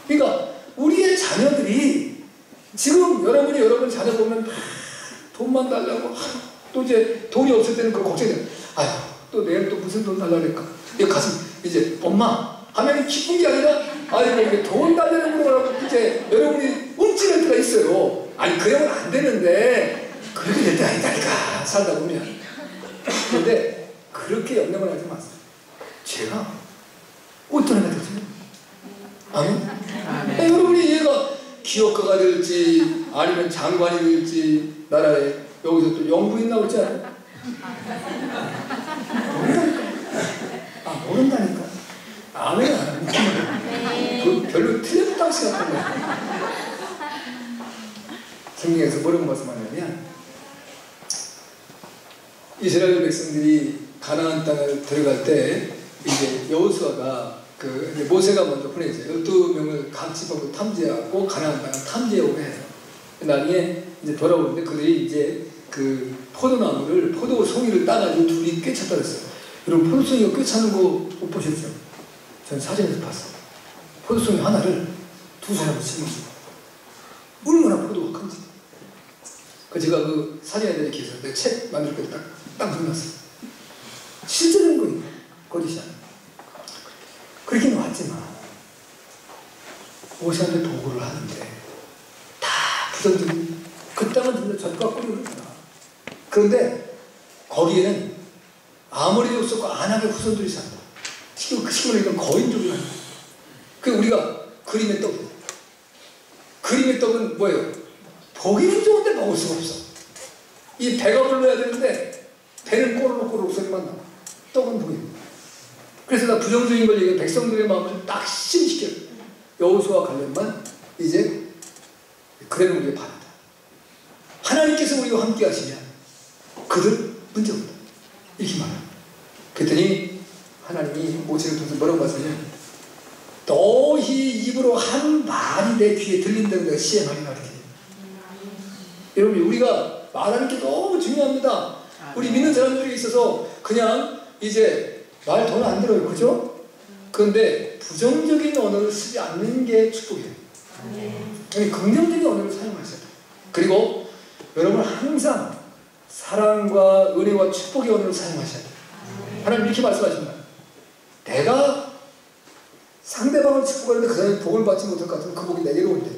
그러니까 우리의 자녀들이 지금 여러분 자녀 보면 돈만 달라고, 또 이제 돈이 없을 때는 그 걱정이 돼요. 아휴, 또 내일 또 무슨 돈 달라고 할까? 이 가슴, 이제 엄마 하면 기쁜 게 아니라, 아이고 이게 돈 달라는 거라고 이제 여러분이 움찔할 때가 있어요. 아니 그러면 안 되는데 그렇게 될 때 아니다니까, 살다 보면. 그런데 그렇게 염려를 하지 마세요. 제가 어떤 애가 되세요? 아멘. 여러분이 얘가 기업가가 될지 아니면 장관이 될지 나라에 여기서 또 영부인 나올지 알아요? 모른다니까. 아멘. 별로 틀렸다고 생각한 거야. 성경에서 뭐라고 말씀하냐면, 이스라엘 백성들이 가나안 땅을 들어갈 때 이제 여호수아가 이제 모세가 먼저 보내죠. 12명을 각 집하고 탐지하고 가나안 땅을 탐지해오게 해요. 나중에 이제 돌아오는데 그들이 이제 그 포도나무를, 포도송이를 따가지고 둘이 꿰찼다 그랬어요. 여러분, 포도송이가 꿰차는 거 못 보셨죠? 전 사진에서 봤어요. 포도송이 하나를 두 사람을 심어주고, 얼마나 포도가 큰지. 제가 그 사진에 대해 기해서 내 책 만들 때 딱 넣어놨어요. 실제는 거예요. 거짓이 아니에요. 그렇게 나왔지만 모세한테 보고를 하는데 다 부정적인, 그 땅은 진짜 젖과 꿀이 흐르구나. 그런데 거기에는 아모리도 없었고 안악의 후손들이 산다. 지금 그 시골에 거인족이 아니에요. 그 우리가 그림의 떡, 그림의 떡은 뭐예요? 보기는 좋은데 먹을 수가 없어. 이 배가 불러야 되는데 배는 꼬르륵꼬르륵 소리만 나와. 떡은 보이고. 그래서 나 부정적인 걸 얘기해. 백성들의 마음을 낙심시켜요. 여호수아 관련만 이제 그래는 우리가 바란다. 하나님께서 우리와 함께 하시면 그들 문제 없다. 이렇게 말해요. 그랬더니 하나님이 모세를 통해서 뭐라고 말씀하냐면, 너희 입으로 한 말이 내 귀에 들린다고 내가 시행하리라. 여러분, 우리가 말하는 게 너무 중요합니다. 우리 믿는 사람들이 있어서 그냥 이제 말 돈 안 들어요. 그죠? 그런데 부정적인 언어를 쓰지 않는 게 축복이에요. 긍정적인 언어를 사용하셔야 돼요. 그리고 여러분 항상 사랑과 은혜와 축복의 언어를 사용하셔야 돼요. 하나님 이렇게 말씀하십니다. 내가 상대방을 축복하는데 그 사람이 복을 받지 못할 것 같으면 그 복이 내게로 온대.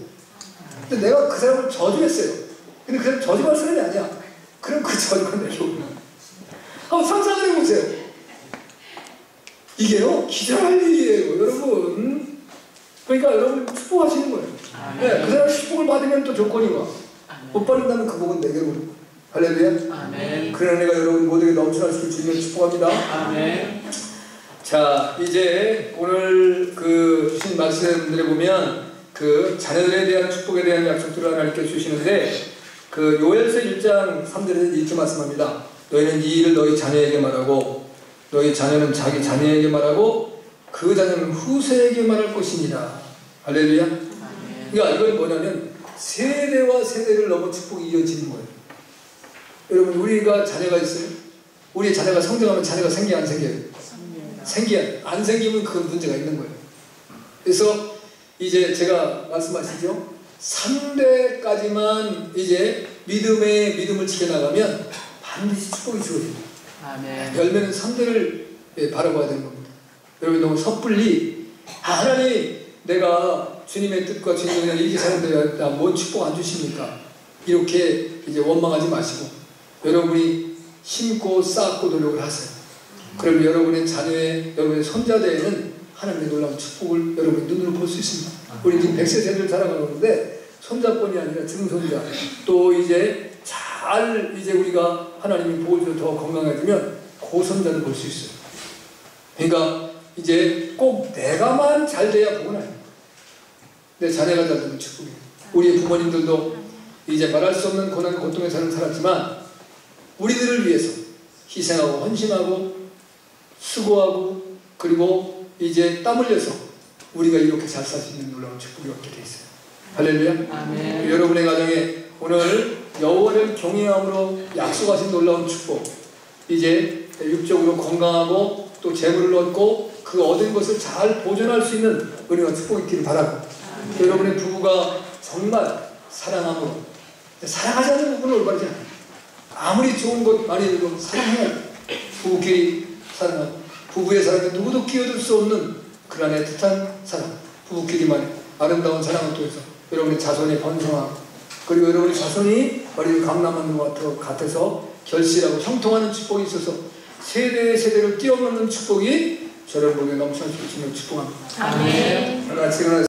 근데 내가 그 사람을 저주했어요. 근데 그 사람이 저주할 사람이 아니야. 그럼 그 저주가 내게 오는 거야. 한번 상상을 해보세요. 이게요, 기절할 일이에요, 여러분. 그러니까 여러분 축복하시는 거예요. 네, 그 사람 축복을 받으면 또 조건이 와. 못 받는다면 그 복은 내게로 오는 거예요. 할렐루야. 아멘. 그런 은혜가 여러분 모두에게 넘쳐날 수 있을 주님을 축복합니다. 아멘. 자, 이제 오늘 그 주신 말씀들에 보면 그 자녀들에 대한 축복에 대한 약속들을 하나님께 주시는데, 그 요엘서 1장 3절에서 이렇게 말씀합니다. 너희는 이 일을 너희 자녀에게 말하고 너희 자녀는 자기 자녀에게 말하고 그 자녀는 후세에게 말할 것이니라. 할렐루야. 그러니까 이건 뭐냐면 세대와 세대를 넘어 축복이 이어지는 거예요. 여러분, 우리가 자녀가 있어요. 우리 자녀가 성장하면 자녀가 생겨 안 생겨요? 생겨요. 안 생기면 그 문제가 있는 거예요. 그래서 이제 제가 말씀하시죠. 3대까지만 이제 믿음을 지켜나가면 반드시 축복이 주어집니다. 아멘. 열매는 3대를 바라봐야 되는 겁니다. 여러분, 너무 섣불리 하나님, 내가 주님의 뜻과 주님의 은혜를 이렇게 사는데 나 뭔 축복 안 주십니까? 이렇게 이제 원망하지 마시고 여러분이 심고 쌓고 노력을 하세요. 그럼 여러분의 자녀의, 여러분의 손자대에는 하나님의 놀라운 축복을 여러분이 눈으로 볼 수 있습니다. 우리 지금 100세 세대를 살아가는데 손자뿐이 아니라 증손자, 또 이제 잘 이제 우리가 하나님이 복을 줘 더 건강해지면 고손자도 볼 수 있어요. 그러니까 이제 꼭 내가만 잘 돼야 복은 아니에요. 내 자녀가 잘 되면 축복이에요. 우리 부모님들도 이제 말할 수 없는 고난 고통에 살았지만 우리들을 위해서 희생하고 헌신하고 수고하고 그리고 이제 땀 흘려서 우리가 이렇게 잘 살 수 있는 놀라운 축복이 얻게 돼 있어요. 할렐루야. 아멘. 여러분의 가정에 오늘 여호와를 경외함으로 약속하신 놀라운 축복, 이제 육적으로 건강하고 또 재물을 얻고 그 얻은 것을 잘 보존할 수 있는 은혜와 축복이 있기를 바라고, 여러분의 부부가 정말 사랑함으로, 사랑하지 않는 부부는 올바르지 않아요. 아무리 좋은 것 많이 들고 사랑해야 돼요. 부부끼리 사랑하고, 부부의 사랑에 누구도 끼어들 수 없는 그 안에 뜻한 사랑, 부부끼리만 아름다운 사랑을 통해서 여러분의 자손이 번성하고, 그리고 여러분의 자손이 머리를 감람하는 것 같아서 결실하고 형통하는 축복이 있어서 세대를 뛰어넘는 축복이 저런 복에 넘쳐날 수 있음을 축복합니다. 아멘. 다 같이 일어나서